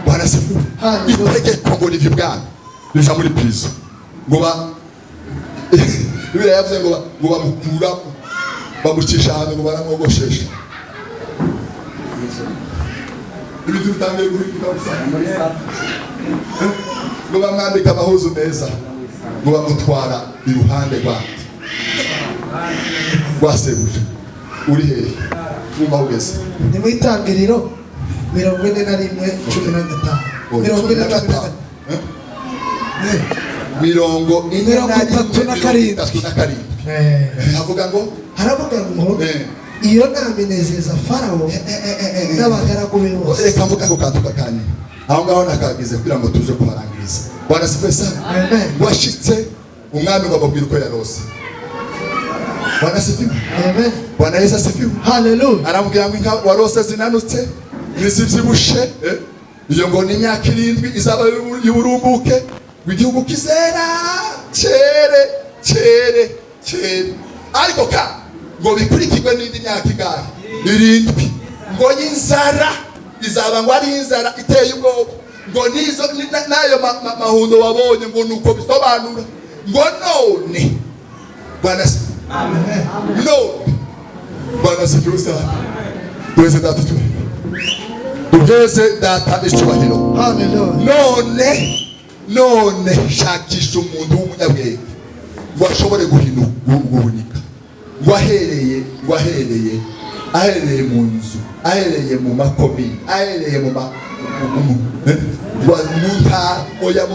Bwana asifiwe. Itegeko ngo livye bwana bija muri prison ngo ba Biblia yavuze ngo bamukura bamucisha hanze ngo baramwogoshesha ibintu bitangiye guhinduka gusa ngo bamwambika amahuzu meza ngo bamutwara iruhande rwasebuje uri hehe nyuma ugeze ni mu itangiriro 41:15 37 haravuga ngo iyo naminezeza Farawo n'abagaragu be bose. Reka mvuga ko kantu kakanye aho ngaho nakagize kugira ngo tuje kuharangiriza. Bwana sifiwe sana. Washitse umwami ngo ababwire uko yarose. Bwana sifiwe. Bwana Yesu asifiwe. Hallelujah. Aramubwira ngo inka warose zinanutse nizibushe, iyo ngo ni imyaka 7 izaba y'uburumbuke, igihugu kizera cere. Ariko ngo bikurikirwe n'indi myaka igahe 7, ngo y'inzara izaba ngo ari inzara iteye ubwoba, ngo nizo nayo mahundo wabonye ngo nuko bisobanura ngo none. Bwana amen. No. Bwana sifiwe sana. Twese datutu. Twese data icyubahiro. Hallelujah. None shakisha umuntu w'umunyabwenge ngo ashobore guhunika. Ahereye mu nzu, ahereye mu makomini, ahereye mu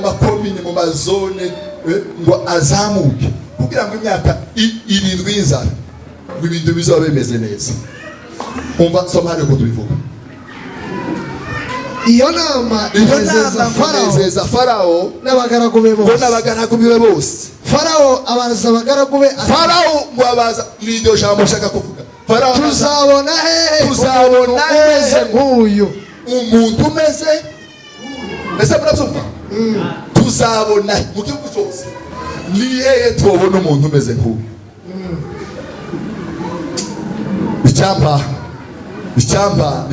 makomini, mu mazone, ngo azamuke kugira ngo imyaka 7 y'inzara ngo ibintu bizaba bimeze neza. Umva soma hano ko tubivuga. Iyo nama inezeza Farao n'abagaragu be bose. Farao abaza abagaragu be, Farao ngo abaza n'iryo jambo shaka kuvuga. Farao tuzabona umeze nk'uyu, umuntu umeze ese murabyumva. Tuzabona mu gihugu cyose ni hehe twabona umuntu umeze nk'uyu.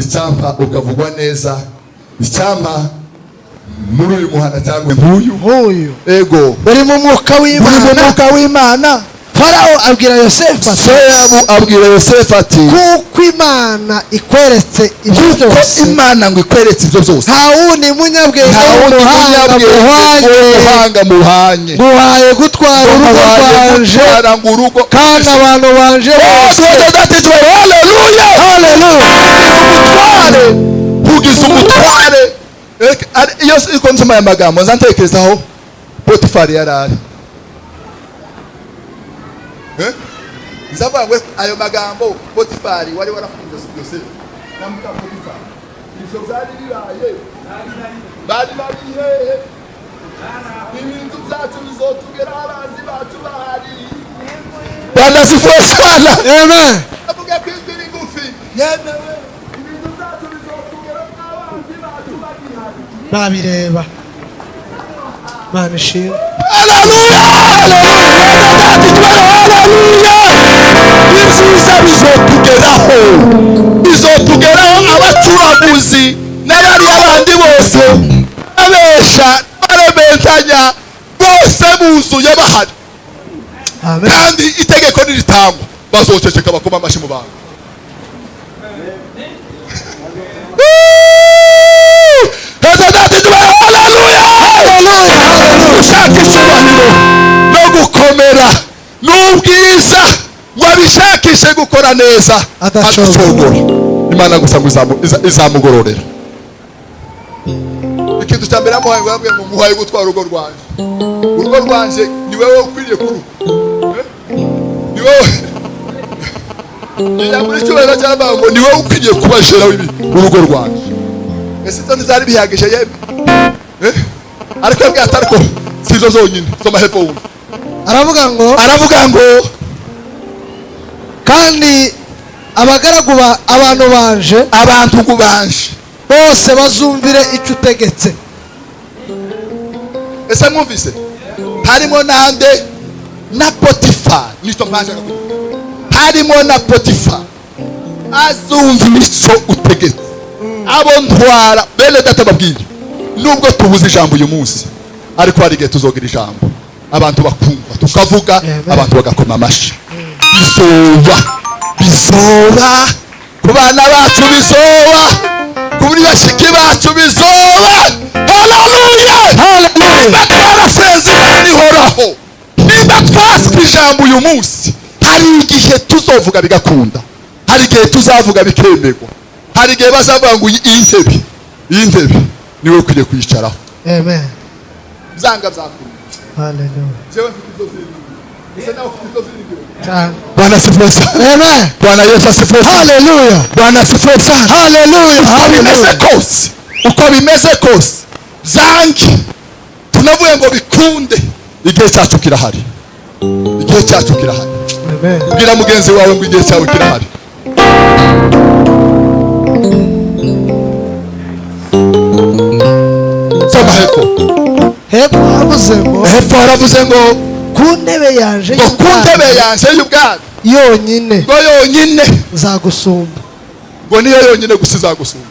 Icyampa ukavugwa neza. Icyampa muri uyu muhanda cyangwa nk'uyu ego bari mu mwuka w'Imana. Farao abwira Yosefu ati kuko Imana ikweretse ibyo byose. Imana ngo ikweretse ibyo byose. Nta wundi munyabwenge w'umuhanga muhanye. Nguhaye gutwara urugo rwanje kandi abantu banje bose. Hallelujah. Ugize umutware. Iyo iko nsoma ya magambo nzantekerezaho Potifari yarari. Nzavuga ngo ayo magambo Potifari wari warafunze Yosefu. Namuka Potifari. Ibyo byari biraye. Bari hehe. Ibintu byacu bizotugera abanzi bacu bahari. Bwana sifiwe sana. Amen. Avuga ko izindi ngufi. Yemewe. Ibintu byacu bizotugera abanzi bacu bahari. Babireba. Mana ishimwe. Bizotugeraho abacuraguzi n'abari abandi bose abesha barabentanya bose buzuye bahari. Amen. Kandi itegeko niritangwa bazoceceka bakoma amashi mu bantu. Ushaka icyubahiro no gukomera n'ubwiza wabishakishe gukora neza adacogora. Imana gusa ngo izamugororera. Ikintu cya mbere amuhaye ngo yabwiye ngo muhaye gutwara urugo rwanje. Urugo rwanje ni wewe ukwiriye kuru. Ni wewe. Muri cyubahiro cy'Imana ngo ni wewe ukwiriye kubashera urugo rwanje. Ese tone zari bihagije yemwe. Ariko yabwiye atariko sizo zonyine soma hepfo wundi. Aravuga ngo kandi abagaragu abantu banje bose bazumvire icyo utegetse. Ese mwumvise harimo nande na Potifari. Nico mpanje harimo na Potifari azumvira icyo utegetse. Abo ntwara bene data babwire nubwo tubuze ijambo uyu munsi ariko hari igihe tuzogira ijambo abantu bakumva tukavuga abantu bagakoma amashi. Bizoba ku bana bacu, bizoba kuri bashiki bacu, bizoba. Hallelujah. Nimba twarasenze nihoraho, nimba twaswe ijambo uyu munsi, hari igihe tuzovuga bigakunda, hari igihe tuzavuga bikemerwa, hari igihe bazavuga ngo iyi ntebe niwe ukwiriye kwicaraho. Amen. Zanga zakunda. Hallelujah. Jewe mfite izozi. Ese nawe ufite izozi n'ibyo. Bwana sifiwe sana. Amen. Bwana Yesu asifiwe. Hallelujah. Bwana sifiwe sana. Hallelujah. Hallelujah. uko bimeze kose zange tunavuye ngo bikunde igihe cyacu kirahari. Igihe cyacu kirahari. Amen. Bwira mugenzi wawe ngo igihe cyawe kirahari. Soma hepfo. Hepfo haravuze ngo ku ntebe yanje y'ubwami yonyine ngo yonyine nzagusumba. Ngo niyo yonyine gusa izagusumba.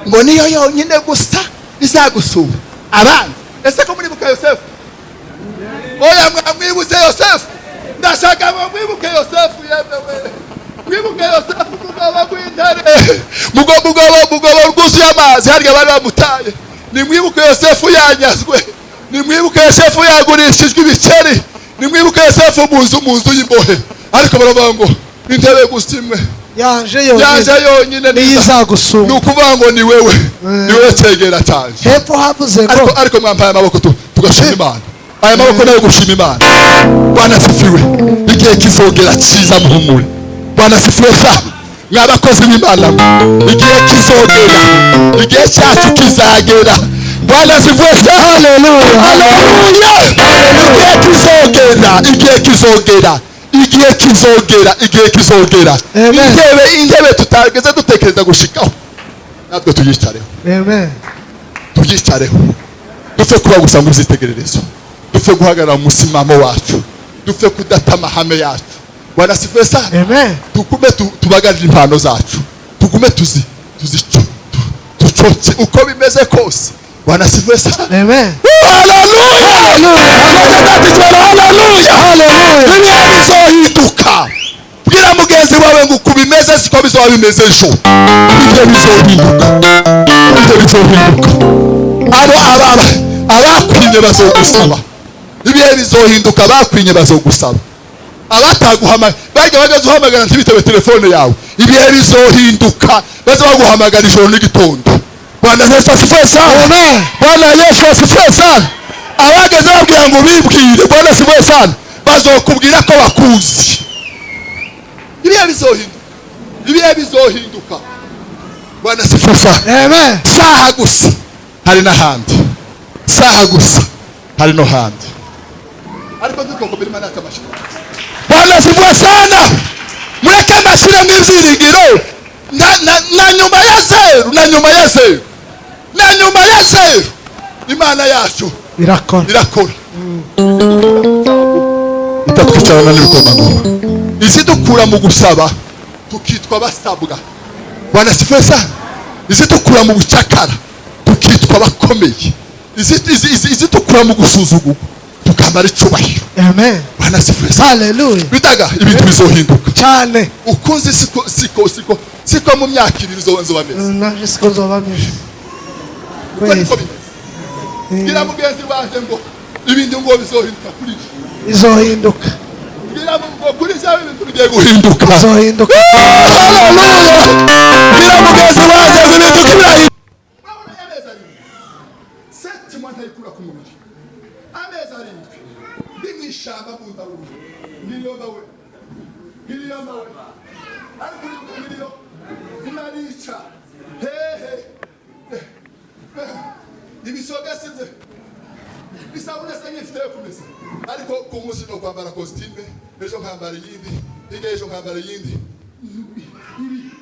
Ngo niyo yonyine gusa izagusumba. Abandi ese ko muribuka Yosefu? Oya mwamwibuze Yosefu. Ndashaka mwibuke Yosefu yemewe. Mwibuke Yosefu mugabo gw'intare. Mugabo rwuzuye amazi harya bari bamutaye. Ni mwibuke Yosefu yanyazwe. Ni mwibuke Yosefu yagurishijwe ibiceri. Ni mwibuke Yosefu mu nzu y'imbohe. Ariko baravuga ngo intebe gusa imwe yanje yonyine nizagusumba. Ni ukuvuga ngo ni wewe cyegera cyane. Hepfo havuze ngo ariko mwampaye amaboko tugashima Imana. Aya maboko nayo gushima Imana. Bwana sifiwe. Igihe kizogera cyiza muhumure. Bwana sifiwe sana. Mwabakozi b'Imana. Igihe kizogera. Igihe cyacu kizagera. Bwana sifiwe sana. Haleluya. Haleluya. Igihe kizogera. Intebe tutageze dutekereza gushikaho. Natwe tuyicareho. Amen. Tuyicareho. Dupfe kuba gusa ngo uzitegererezo. Dupfe guhagarara mu musimamo wacu. Dupfe kudata amahame yacu. Bwana sifiwe sana. Amen. Tukume tubagarira impano zacu. Tugume tuzico uko bimeze kose. Bwana sifiwe sana. Amen. Haleluya. Haleluya. Ibihe bizohinduka. Bwira mugenzi wawe ngo uko bimeze siko bizoba bimeze ejo. Ibihe bizohinduka. Abakwinye bazogusaba. Ibihe bizohinduka abakwinye bazogusaba. Abataguhamagara bajya uhamagara ntibitabe telefone yawe. Ibihe bizohinduka baza baguhamagara ijoro n'igitondo. Bwana Yesu asifiwe sana. Amen. Bwana Yesu asifiwe sana. Abageze babwira ngo bibwire. Bwana asifiwe sana. Bazokubwira ko bakuzi. Ibihe bizohinduka. Bwana asifiwe sana. Amen. Saha gusa hari n'ahandi. Saha gusa hari no handi. Ariko dukokomera Imana akamashira. Bwana asifiwe sana. Mureke amashira mw'ibyiringiro. Na nyuma ya zeru Imana yacu irakora. Itatwicarana n'ibikomangoma. Isi dukura mu gusaba tukitwa basabwa. Bwana asifiwe sana. Isi dukura mu bucakara tukitwa bakomeye. Isi dukura mu gusuzugurwa tukamara icubahiro. Amen. Bwana asifiwe sana. Haleluya. Bitaga ibintu bizohinduka cyane. Ukunze siko mu myaka ibiri nzoba meze. Naje siko nzoba meze. Bwira mugenzi wanje ngo ibindi ngo bizohinduka kuri. Bizohinduka. Bwira ngo kuri zawe ibintu bigiye guhinduka. Bizohinduka. Haleluya. Bwira mugenzi wanje ngo ibintu kibirahinduka. Seti mwanta ikura ku mubiri. Ameza arindwi. Bimwishamba mu ndaburu. Niyomba we. Ariko ngiriyo. Zinarica. Ibisoga sinze. Bisabune sanyifite kumesa. Ariko ku munsi no kwambara costume, ejo nkambara yindi, ejo nkambara yindi.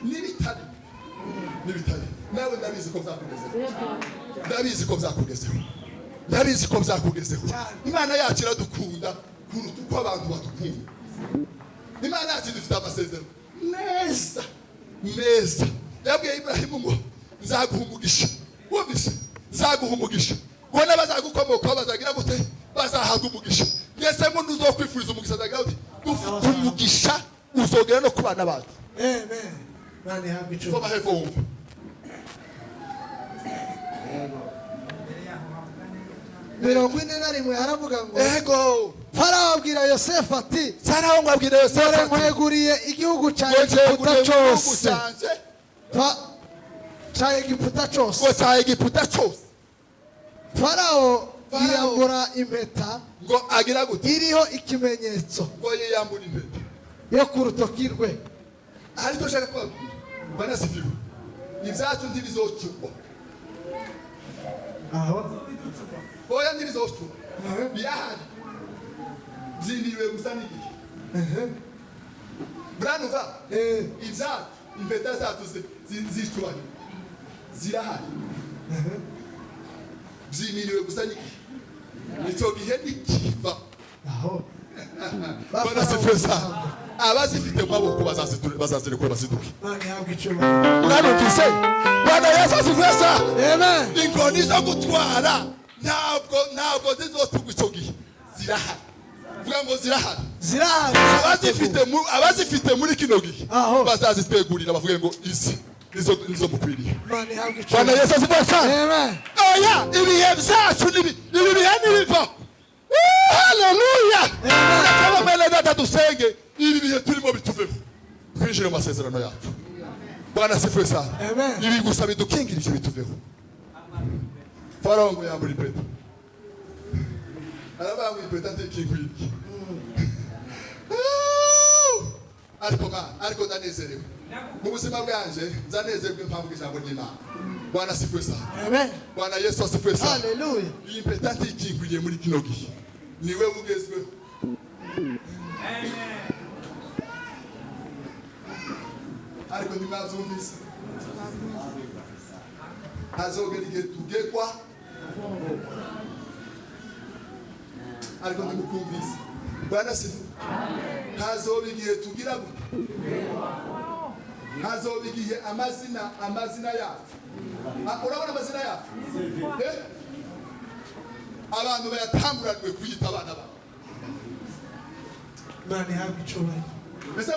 Nibitari. Nawe ndabizi ko byakugezeho. Imana yacu iradukunda kuruta uko abantu badukunda. Imana yacu ifite amasezerano meza. Yabwiye Ibrahimu ngo nzaguha umugisha. Wumvise? Nzaguha umugisha. Bona bazagukomokaho bazagira gute? Bazahabwa umugisha. Yese ngo uzokwifuriza umugisha azagira gute? Ufite umugisha uzogera no ku bana bacu. Amen. Nani happy to. Soma hepfo wumva. Mirongo ine na rimwe haravuga ngo ego Farawo abwira Yosefu ati Farawo ngo abwira Yosefu ati nkweguriye igihugu cya Egiputa cyose. Farawo yiyambura impeta ngo agira gute iriho ikimenyetso ngo yiyambura impeta yo ku rutoki rwe. ariko shaka ko Bwana sifiwe. ibyacu ntibizocugwa oya ntibizocugwa birahari byimiriwe gusa n'igihe branuva ibyacu impeta zacu zicubanye zirahari byimiriwe gusa n'igihe nicyo gihe nikiva banasifeza abazifite mu maboko bazazirekura baziduke mwanumvise Bwana Yesu asifeza inkoni zo gutwara ntabwo zizotugwa icyo gihe zirahari vuga ngo zirahari abazifite muri kino gihe bazazitegurira bavuge ngo izi nizo mukwiriye Bwana Yesu asifeza oya ibihe byacu ibi bihe nibivaho haleluya nakabamele data dusenge ibi bihe turimo bituveho twinjire mu masezerano yacu Bwana asifiwe sana ibi gusa bidukingirije bituveho Farongo yambura ipeta arabangwa ipeta ntekinkwiki ariko ndanezerewe mu buzima bwanje nzanezerwe impamvu ijambo ry'Imana Bwana asifiwe sana Bwana Yesu asifiwe sana haleluya iyi mpeta ntekinkwiriye muri kino gihe niwe ugezweho ariko nimazumvise hazogera igihe tugekwa ariko ndimukumvise Bwana asifiwe hazoba igihe tugira gute hazoba igihe amazina yacu urabona amazina yacu abantu bayatanguranwe kuyita abana babo Mani habi chobani mbese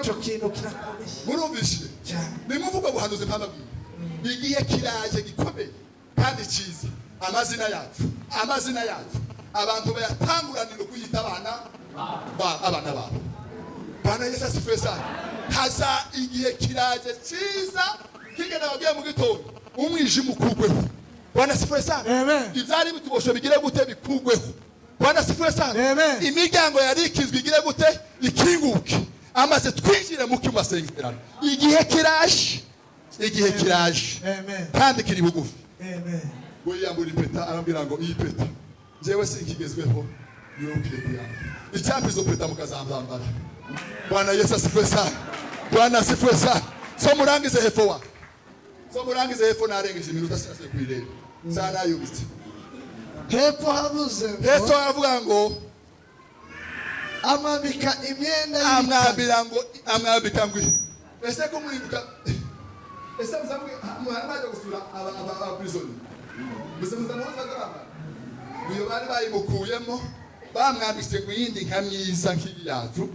chokino kirakomeye murumvishije nimuvuga guhanuza impamba bwiye igihe kiraje gikomeye kandi cyiza amazina yacu abantu bayatanguranwe kuyita abana babo Bwana Yesu asifiwe sana haza igihe kiraje cyiza kigenda bagiye mu gitondo umwijima ukugweho Bwana asifiwe sana ibyari bitubosho bigire gute bikugweho Bwana asifiwe sana imiryango yarikizwe igire gute ikinguke amaze twinjire mu kimasengerano igihe kiraje kandi kiri bugufi we yambura ipeta arambwira ngo iyi peta njyewe sinkigezweho yokire kuyamba icyampizo peta mukazambambara Bwana Yesu asifiwe sana Bwana asifiwe sana so murangize hefo narengeje iminota sase kwireba sana yubitse hepfo havuze Yesu aravuga ngo amwambika imyenda amwambika ngo ese ko muribuka ese muzamwe muharamaje gusura abaprisoni muzamuza garamba uyo bari bayimukuyemo bamwambitse mu yindi nka myiza nk'iyacu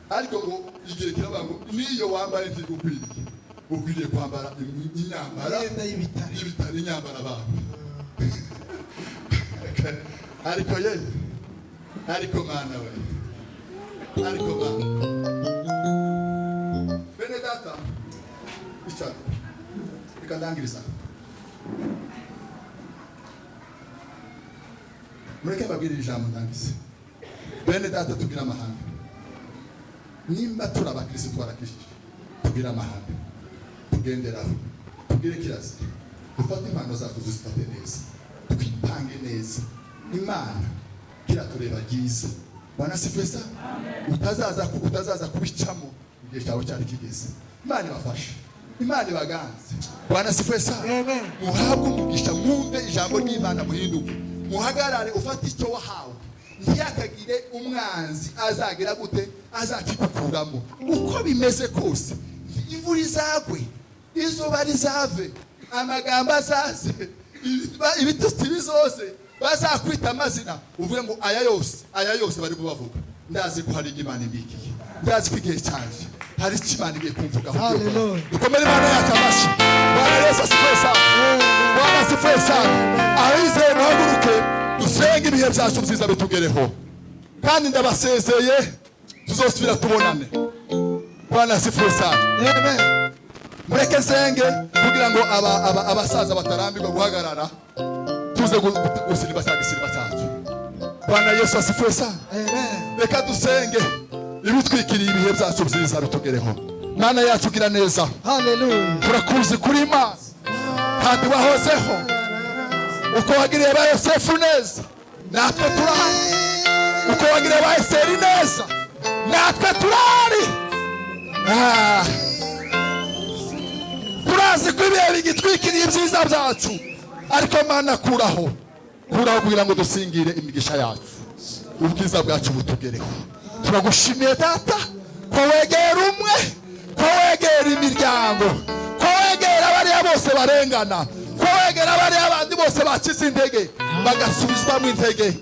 ariko ngo igerekera bango niyo wambaye ukwiriye kwambara inyambara y'ibitari inyambara abantu ariko mana we bene data icyaro ikandangiriza mureke babwirira ijambo ndangize bene data tugira amahanga nimba turi abakristo twarakishije tugira amahanga tugenderaho tugire kirazira dufate impano zacu zifate neza twipange neza Imana kiratureba byiza Bwana asifiwe sana utazaza kubicamo igihe cyawe cyari kigeze Imana ibafashe Imana ibaganze Bwana asifiwe sana muhabwe umugisha mwumve ijambo ry'Imana muhinduke muhagarare ufate icyo wahawe ntiyakagire umwanzi azagira gute azakikukuramo uko bimeze kose imvura izagwe izuba rizave amagambo azaze ibitutsi bizose bazakwita amazina uvuge ngo aya yose bari kubavuga ndazi ko hari Imana imbikiye ndazi ko igihe cyaje hari Imana igiye kumvugaho dukomere Imana yacu amashi Bwana Yesu asifiwe sana Bwana asifiwe sana abizeye muhaguruke dusenge ibihe byacu byiza bitugereho kandi ndabasezeye tuzosubira tubonane Bwana asifiwe sana mureke nsenge kugira ngo abasaza batarambirwa guhagarara tuze gusiriba cyacu Bwana Yesu asifiwe sana reka dusenge ibitwikiriye ibihe byacu byiza bitugereho Mana yacu gira neza. Hallelujah. Turakuzi kuri Imana kandi wahozeho uko wagiriye ba Yosefu neza natwe turahari, uko wagiriye ba Esiteri neza natwe turahari. Turazi ko ibihe bigitwikiriye ibyiza byacu, ariko Mana kuraho kugira ngo dusingire imigisha yacu, ubwiza bwacu butugereho. Turagushimiye Data ko wegera umwe, ko wegera imiryango, ko wegera abariya bose barengana, ko wegera abariya abandi bose bakize intege bagasubizwamo intege.